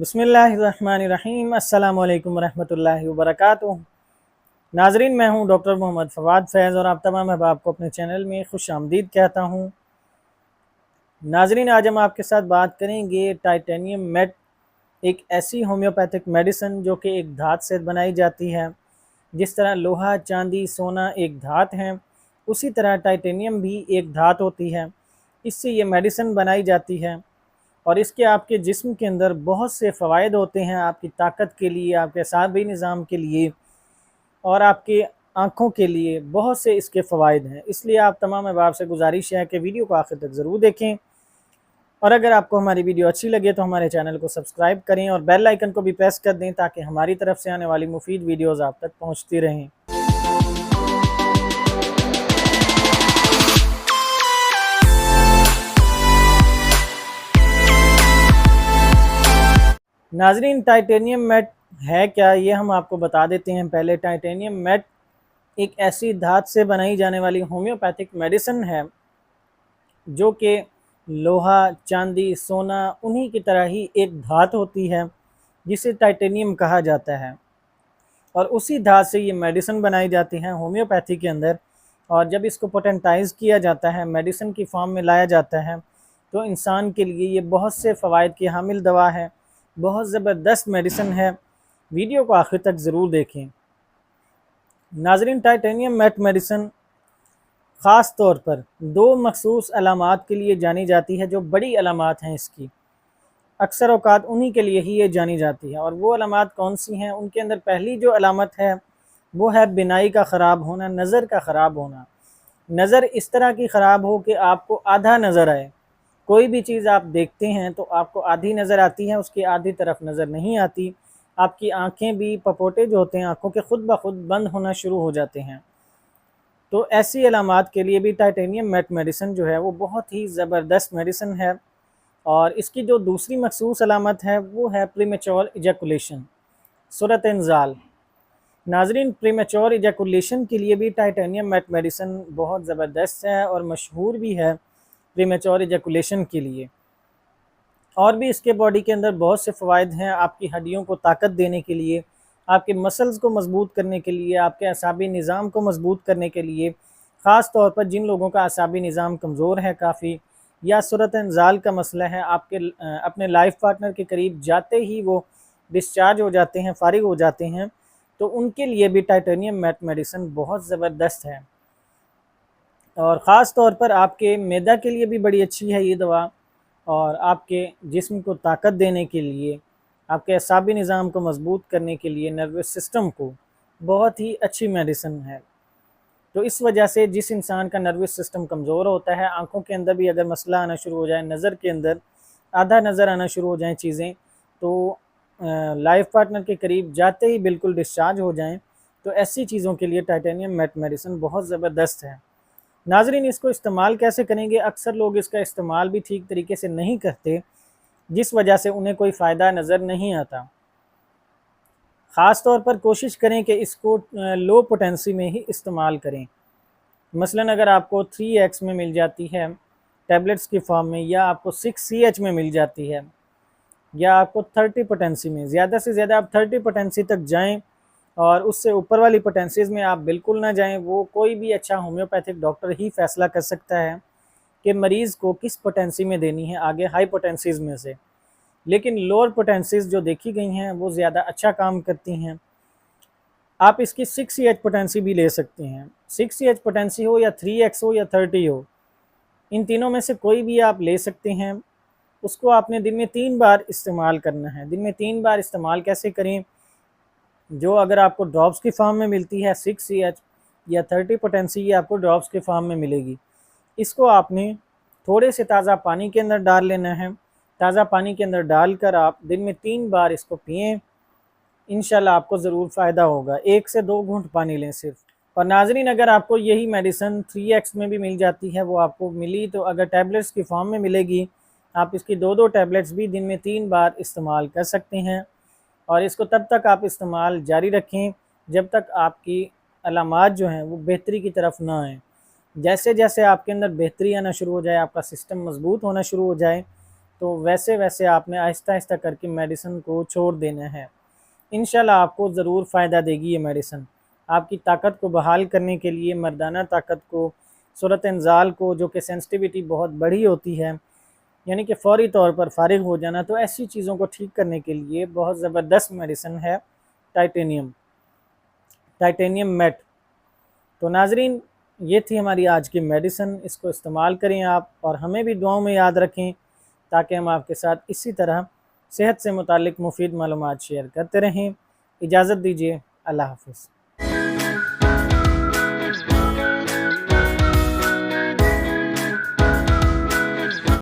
बिस्मिल्लाहिर्रहमानिर्रहीम। अस्सलामु अलैकुम वरहमतुल्लाहि वबरकातुहू। नाजरीन, मैं हूँ डॉक्टर मोहम्मद फवाद फैज़ और आप तमाम अहबाब को अपने चैनल में खुश आमदीद कहता हूँ। नाजरीन, आज हम आपके साथ बात करेंगे टाइटेनियम मेट, एक ऐसी होम्योपैथिक मेडिसिन जो कि एक धात से बनाई जाती है। जिस तरह लोहा, चांदी, सोना एक धात हैं, उसी तरह टाइटेनियम भी एक धात होती है। इससे ये मेडिसिन बनाई जाती है और इसके आपके जिस्म के अंदर बहुत से फ़वाइद होते हैं, आपकी ताकत के लिए, आपके असाबी निज़ाम के लिए और आपकी आँखों के लिए बहुत से इसके फ़वाइद हैं। इसलिए आप तमाम अहबाब से गुजारिश है कि वीडियो को आखिर तक ज़रूर देखें और अगर आपको हमारी वीडियो अच्छी लगे तो हमारे चैनल को सब्सक्राइब करें और बेल आइकन को भी प्रेस कर दें ताकि हमारी तरफ से आने वाली मुफीद वीडियोज़ आप तक पहुँचती रहें। नाजरीन, टाइटेनियम मेट है क्या, ये हम आपको बता देते हैं। पहले टाइटेनियम मेट एक ऐसी धात से बनाई जाने वाली होम्योपैथिक मेडिसिन है जो कि लोहा, चांदी, सोना उन्हीं की तरह ही एक धात होती है जिसे टाइटेनियम कहा जाता है और उसी धात से ये मेडिसिन बनाई जाती है होम्योपैथी के अंदर। और जब इसको पोटेंटाइज़ किया जाता है, मेडिसिन की फॉर्म में लाया जाता है, तो इंसान के लिए ये बहुत से फ़वाइद की हामिल दवा है, बहुत ज़बरदस्त मेडिसिन है। वीडियो को आखिर तक ज़रूर देखें। नाजरीन, टाइटेनियम मेट मेडिसिन ख़ास तौर पर दो मखसूस अलामात के लिए जानी जाती है जो बड़ी अलामात हैं इसकी। अक्सर औक़ात उन्हीं के लिए ही ये जानी जाती है और वो अलामात कौन सी हैं, उनके अंदर पहली जो अलामत है वो है बिनाई का ख़राब होना, नज़र का ख़राब होना। नज़र इस तरह की ख़राब हो कि आपको आधा नज़र आए। कोई भी चीज़ आप देखते हैं तो आपको आधी नज़र आती है, उसकी आधी तरफ नज़र नहीं आती। आपकी आँखें भी, पपोटे जो होते हैं आँखों के, ख़ुद ब खुद बंद होना शुरू हो जाते हैं। तो ऐसी अलामात के लिए भी टाइटेनियम मेट मेडिसिन जो है वो बहुत ही ज़बरदस्त मेडिसिन है। और इसकी जो दूसरी मखसूस अलामत है वो है प्रीमेच्योर इजैकुलेशन, सूरत इंज़ाल। नाजरीन, प्रीमेच्योर इजैकुलेशन के लिए भी टाइटेनियम मेट मेडिसिन बहुत ज़बरदस्त है और मशहूर भी है प्रीमेच्योर इजैकुलेशन के लिए। और भी इसके बॉडी के अंदर बहुत से फ़वाइद हैं, आपकी हड्डियों को ताकत देने के लिए, आपके मसल्स को मज़बूत करने के लिए, आपके असाबी निज़ाम को मज़बूत करने के लिए। ख़ास तौर पर जिन लोगों का असाबी निज़ाम कमज़ोर है काफ़ी, या सूरत इंज़ाल का मसला है, आपके अपने लाइफ पार्टनर के करीब जाते ही वो डिस्चार्ज हो जाते हैं, फ़ारिग हो जाते हैं, तो उनके लिए भी टाइटेनियम मेट मेडिसिन बहुत ज़बरदस्त है। और ख़ास तौर पर आपके मैदा के लिए भी बड़ी अच्छी है ये दवा और आपके जिस्म को ताकत देने के लिए, आपके असाबी निज़ाम को मज़बूत करने के लिए, नर्वस सिस्टम को बहुत ही अच्छी मेडिसिन है। तो इस वजह से जिस इंसान का नर्वस सिस्टम कमज़ोर होता है, आँखों के अंदर भी अगर मसला आना शुरू हो जाए, नज़र के अंदर आधा नज़र आना शुरू हो जाएँ चीज़ें, तो लाइफ पार्टनर के करीब जाते ही बिल्कुल डिस्चार्ज हो जाएँ, तो ऐसी चीज़ों के लिए टाइटेनियम मेट मेडिसिन बहुत ज़बरदस्त है। नाज़रीन, इसको इस्तेमाल कैसे करेंगे? अक्सर लोग इसका इस्तेमाल भी ठीक तरीके से नहीं करते, जिस वजह से उन्हें कोई फ़ायदा नज़र नहीं आता। ख़ास तौर पर कोशिश करें कि इसको लो पोटेंसी में ही इस्तेमाल करें। मसलन अगर आपको 3x में मिल जाती है टैबलेट्स की फॉर्म में, या आपको 6CH में मिल जाती है, या आपको 30 पोटेंसी में, ज़्यादा से ज़्यादा आप 30 पोटेंसी तक जाएं और उससे ऊपर वाली पोटेंसीज़ में आप बिल्कुल ना जाएं। वो कोई भी अच्छा होम्योपैथिक डॉक्टर ही फ़ैसला कर सकता है कि मरीज़ को किस पोटेंसी में देनी है आगे हाई पोटेंसीज़ में से। लेकिन लोअर पोटेंसीज़ जो देखी गई हैं वो ज़्यादा अच्छा काम करती हैं। आप इसकी 6CH पोटेंसी भी ले सकते हैं। 6CH पोटेंसी हो या 3x हो या 30 हो, इन तीनों में से कोई भी आप ले सकते हैं। उसको आपने दिन में 3 बार इस्तेमाल करना है। दिन में 3 बार इस्तेमाल कैसे करें? जो अगर आपको ड्रॉप्स की फॉर्म में मिलती है 6CH या 30 पोटेंसी, ये आपको ड्रॉप्स की फॉर्म में मिलेगी। इसको आपने थोड़े से ताज़ा पानी के अंदर डाल लेना है। ताज़ा पानी के अंदर डालकर आप दिन में 3 बार इसको पिएँ, इंशाल्लाह आपको ज़रूर फ़ायदा होगा। 1 से 2 घूंट पानी लें सिर्फ। और नाज़रीन, अगर आपको यही मेडिसिन 3x में भी मिल जाती है, वो आपको मिली तो अगर टैबलेट्स की फॉर्म में मिलेगी, आप इसकी 2-2 टैबलेट्स भी दिन में 3 बार इस्तेमाल कर सकते हैं। और इसको तब तक आप इस्तेमाल जारी रखें जब तक आपकी अलामात जो हैं वो बेहतरी की तरफ ना आएँ। जैसे जैसे आपके अंदर बेहतरी आना शुरू हो जाए, आपका सिस्टम मज़बूत होना शुरू हो जाए, तो वैसे वैसे आपने आहिस्ता आहिस्ता करके मेडिसिन को छोड़ देना है। इंशाल्लाह आपको ज़रूर फ़ायदा देगी ये मेडिसिन। आपकी ताकत को बहाल करने के लिए, मर्दाना ताकत को, सूरत इंज़ाल को, जो कि सेंसिटिविटी बहुत बड़ी होती है, यानी कि फ़ौरी तौर पर फ़ारिग हो जाना, तो ऐसी चीज़ों को ठीक करने के लिए बहुत ज़बरदस्त मेडिसिन है टाइटेनियम मेट। तो नाज़रीन, ये थी हमारी आज की मेडिसिन। इसको इस्तेमाल करें आप, और हमें भी दुआओं में याद रखें, ताकि हम आपके साथ इसी तरह सेहत से मुताल्लिक़ मुफीद मालूमात शेयर करते रहें। इजाज़त दीजिए, अल्लाह हाफ़िज़।